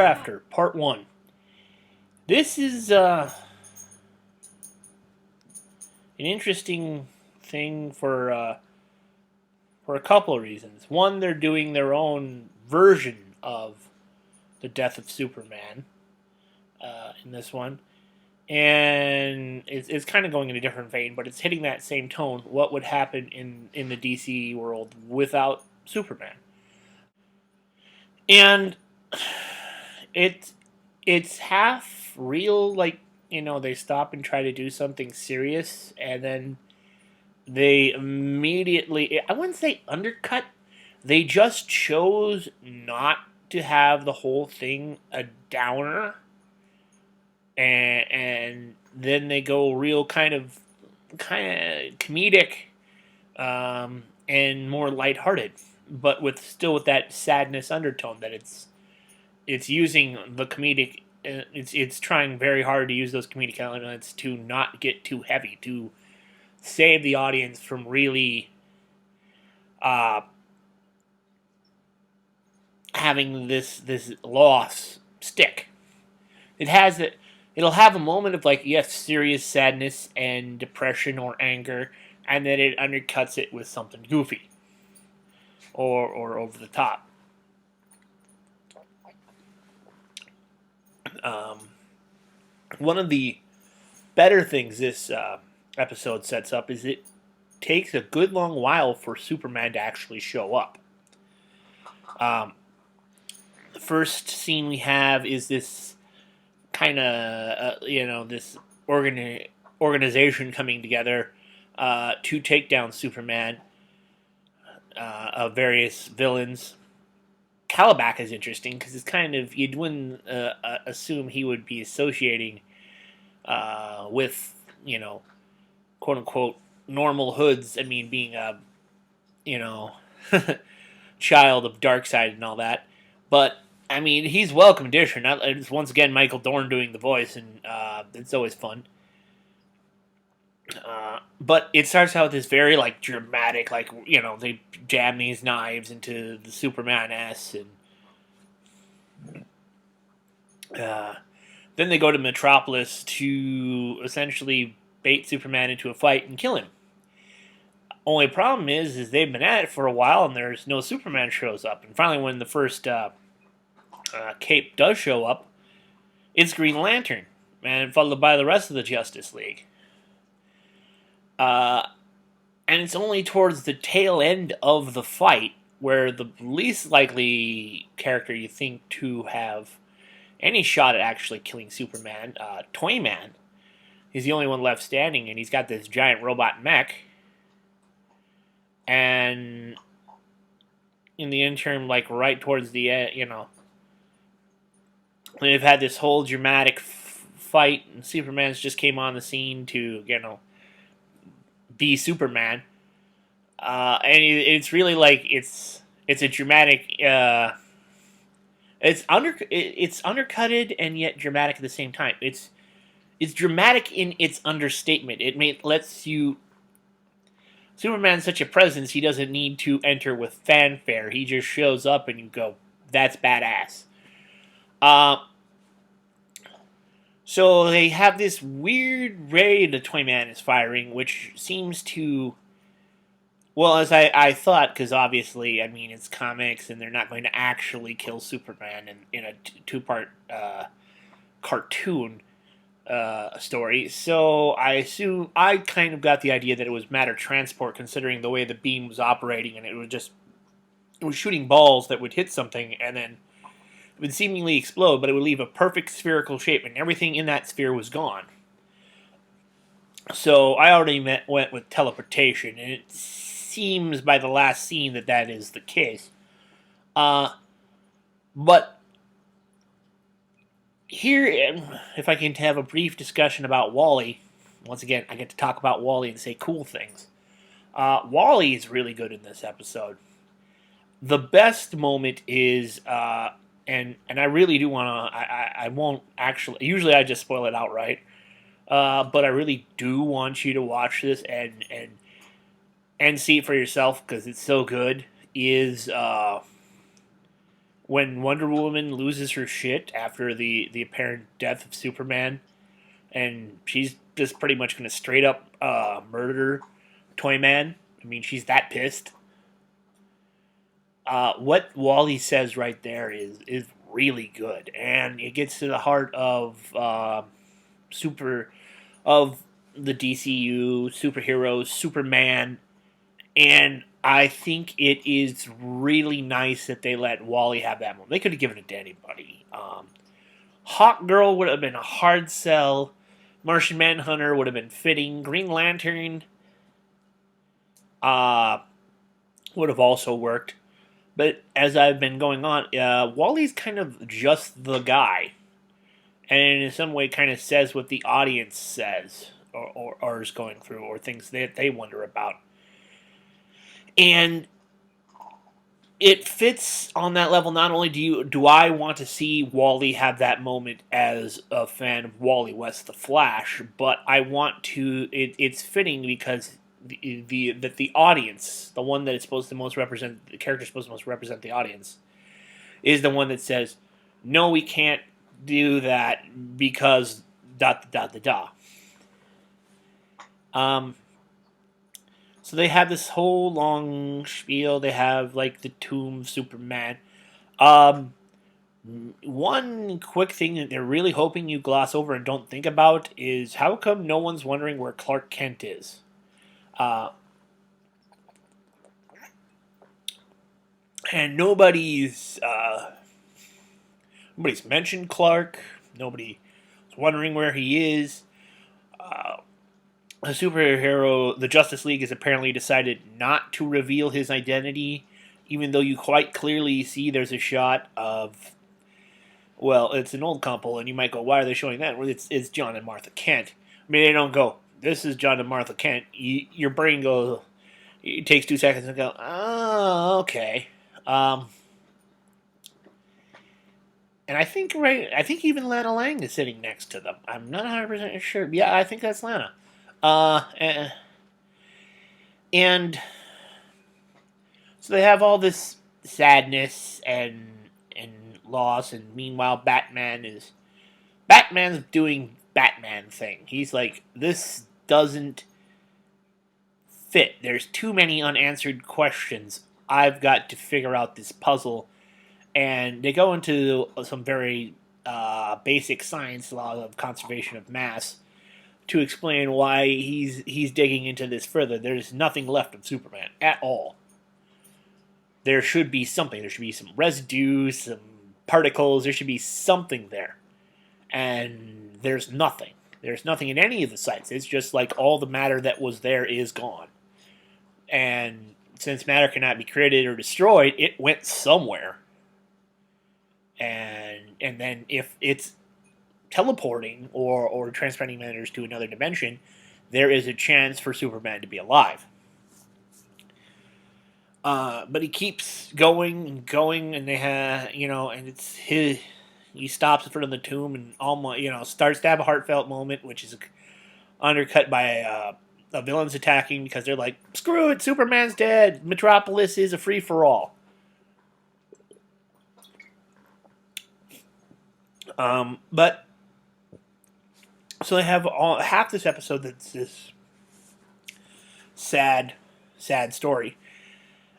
Hereafter, Part 1. This is an interesting thing for a couple of reasons. One, they're doing their own version of the death of Superman in this one. And it's kind of going in a different vein, but it's hitting that same tone. What would happen in the DC world without Superman? And it it's half real, like they stop and try to do something serious, and then they immediately, I wouldn't say undercut, they just chose not to have the whole thing a downer, and then they go real kind of comedic, and more lighthearted, but with that sadness undertone that it's using the comedic. It's trying very hard to use those comedic elements to not get too heavy, to save the audience from really having this loss stick. It'll have a moment of, like, yes, serious sadness and depression or anger, and then it undercuts it with something goofy or over the top. One of the better things this episode sets up is it takes a good long while for Superman to actually show up. The first scene we have is this kind of this organization coming together to take down Superman, of various villains. Calabac is interesting because it's kind of, you wouldn't assume he would be associating with quote unquote normal hoods. I mean, being a child of Darkseid and all that, but I mean, he's welcome addition. It's once again Michael Dorn doing the voice, and it's always fun. But it starts out with this very, like, dramatic, like, they jam these knives into the Superman S, and then they go to Metropolis to essentially bait Superman into a fight and kill him. Only problem is they've been at it for a while, and there's no Superman shows up. And finally, when the first cape does show up, it's Green Lantern, and followed by the rest of the Justice League. And it's only towards the tail end of the fight where the least likely character you think to have any shot at actually killing Superman, Toyman, he's the only one left standing, and he's got this giant robot mech. And in the interim, like right towards the end, they've had this whole dramatic fight, and Superman's just came on the scene to, be Superman, and it's really like it's a dramatic. It's undercutted and yet dramatic at the same time. It's dramatic in its understatement. Lets you. Superman's such a presence; he doesn't need to enter with fanfare. He just shows up, and you go, "That's badass." So they have this weird ray the Toyman is firing, which seems to, well, as I thought, because obviously, I mean, it's comics, and they're not going to actually kill Superman in a two-part cartoon story. So I kind of got the idea that it was matter transport, considering the way the beam was operating, and it was shooting balls that would hit something, and then it would seemingly explode, but it would leave a perfect spherical shape, and everything in that sphere was gone. So I already went with teleportation, and it seems by the last scene that is the case. But here, if I can have a brief discussion about Wally, once again, I get to talk about Wally and say cool things. Wally is really good in this episode. The best moment is... And I really do want to. I won't actually. Usually, I just spoil it outright. But I really do want you to watch this and see it for yourself because it's so good. Is when Wonder Woman loses her shit after the apparent death of Superman, and she's just pretty much going to straight up murder Toyman. I mean, she's that pissed. What Wally says right there is really good, and it gets to the heart of super of the DCU superheroes, Superman, and I think it is really nice that they let Wally have that moment. They could have given it to anybody. Hawk Girl would have been a hard sell. Martian Manhunter would have been fitting. Green Lantern uh, would have also worked. But as I've been going on, Wally's kind of just the guy. And in some way kind of says what the audience says or is going through or things that they wonder about. And it fits on that level. Not only do I want to see Wally have that moment as a fan of Wally West the Flash, but I want to. It's fitting because the audience, the one that is supposed to most represent the character, supposed to most represent the audience, is the one that says, "No, we can't do that because dot dot dot dot." So they have this whole long spiel. They have like the tomb of Superman. Um, One quick thing that they're really hoping you gloss over and don't think about is how come no one's wondering where Clark Kent is? Uh, and nobody's mentioned Clark. Nobody's wondering where he is. The superhero, the Justice League, has apparently decided not to reveal his identity, even though you quite clearly see there's a shot of, well, it's an old couple, and you might go, why are they showing that? Well, it's John and Martha Kent. I mean, they don't go, this is John and Martha Kent. Your brain goes, it takes 2 seconds and go, oh, okay. And I think even Lana Lang is sitting next to them. I'm not 100% sure. Yeah, I think that's Lana. And so they have all this sadness and loss, and meanwhile Batman's doing Batman thing. He's like, this doesn't fit. There's too many unanswered questions. I've got to figure out this puzzle. And they go into some very basic science law of conservation of mass to explain why he's digging into this further. There's nothing left of Superman at all. There should be something. There should be some residue, some particles. There should be something there. And there's nothing. There's nothing in any of the sites. It's just like all the matter that was there is gone. And since matter cannot be created or destroyed, it went somewhere. And then if it's teleporting or transporting matters to another dimension, there is a chance for Superman to be alive. But he keeps going and going, and they have, and it's his. He stops in front of the tomb and almost, starts to have a heartfelt moment, which is undercut by the villains attacking because they're like, "Screw it, Superman's dead. Metropolis is a free for all." But so they have half this episode that's this sad story,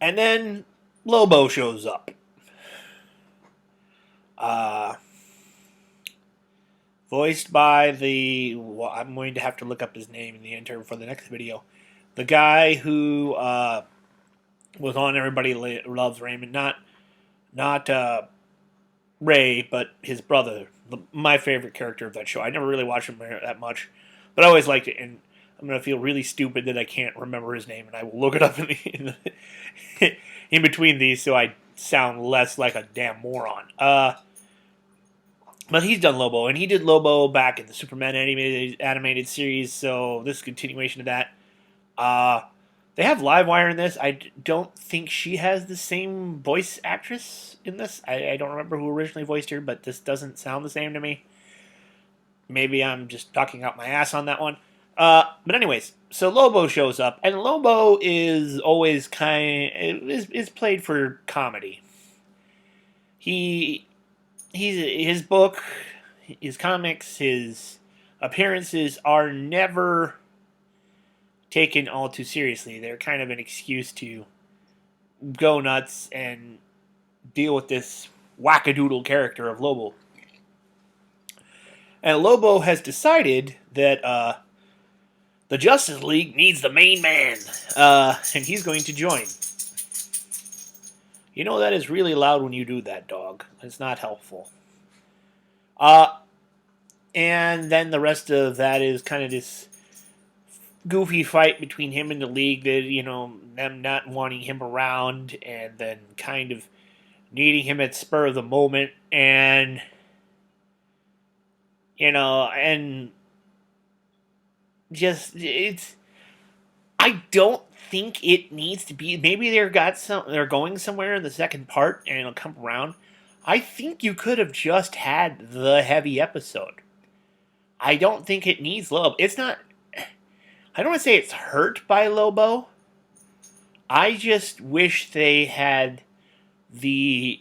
and then Lobo shows up. Voiced by I'm going to have to look up his name in the intern for the next video. The guy who was on Everybody Loves Raymond, not Ray, but his brother, my favorite character of that show. I never really watched him that much, but I always liked it, and I'm going to feel really stupid that I can't remember his name, and I will look it up in between these so I sound less like a damn moron. But he's done Lobo, and he did Lobo back in the Superman animated series, so this is a continuation of that. They have Livewire in this. I don't think she has the same voice actress in this. I don't remember who originally voiced her, but this doesn't sound the same to me. Maybe I'm just talking out my ass on that one. But anyways, so Lobo shows up, and Lobo is always is played for comedy. he his book, his comics, his appearances are never taken all too seriously. They're kind of an excuse to go nuts and deal with this wackadoodle character of Lobo. And Lobo has decided that the Justice League needs the main man, and he's going to join. You know that is really loud when you do that, dog. It's not helpful. Uh, and then the rest of that is kind of this goofy fight between him and the League that, them not wanting him around and then kind of needing him at spur of the moment. And, and just, I don't think it needs to be. Maybe they're going somewhere in the second part and it'll come around. I think you could have just had the heavy episode. I don't think it needs Lobo. It's not. I don't want to say it's hurt by Lobo. I just wish they had the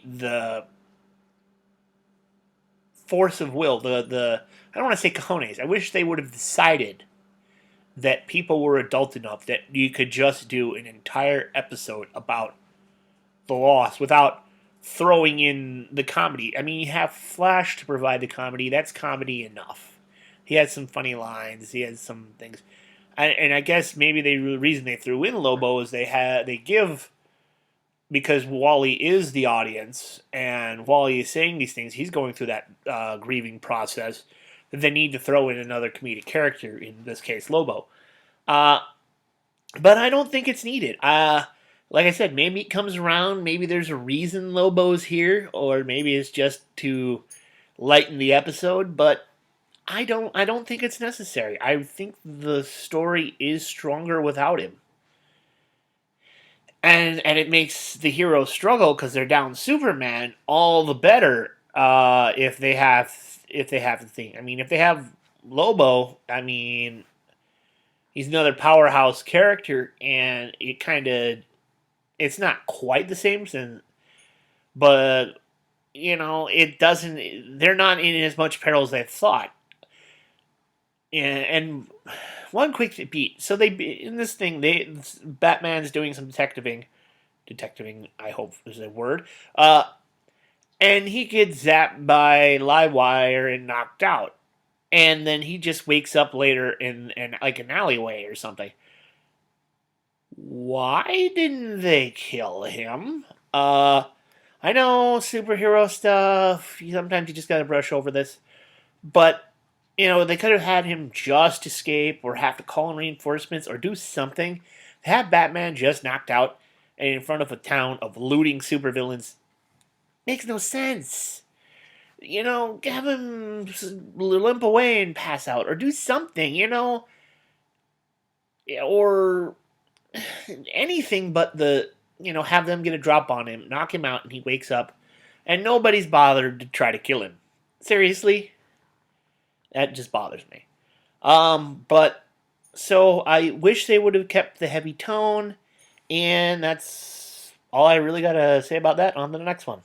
force of will. The I don't want to say cojones. I wish they would have decided that people were adult enough that you could just do an entire episode about the loss without throwing in the comedy. I mean, you have Flash to provide the comedy. That's comedy enough. He has some funny lines. He has some things. And I guess maybe the reason they threw in Lobo is they give, because Wally is the audience and Wally is saying these things, he's going through that grieving process, that they need to throw in another comedic character, in this case Lobo. But I don't think it's needed. Like I said, maybe it comes around, maybe there's a reason Lobo's here, or maybe it's just to lighten the episode, but I don't think it's necessary. I think the story is stronger without him. And it makes the heroes struggle because they're down Superman all the better if they have the thing. I mean, if they have Lobo, I mean, he's another powerhouse character, and it's not quite the same, but it doesn't. They're not in as much peril as they thought. And one quick beat. So in this thing, Batman's doing some detectiving. Detectiving, I hope is a word. And he gets zapped by live wire and knocked out. And then he just wakes up later in like an alleyway or something. Why didn't they kill him? I know superhero stuff. Sometimes you just gotta brush over this, but they could have had him just escape or have to call in reinforcements or do something. Have Batman just knocked out and in front of a town of looting supervillains makes no sense. Have him limp away and pass out or do something, or anything but have them get a drop on him, knock him out, and he wakes up, and nobody's bothered to try to kill him. Seriously? That just bothers me. But so I wish they would have kept the heavy tone, and that's all I really gotta say about that. On to the next one.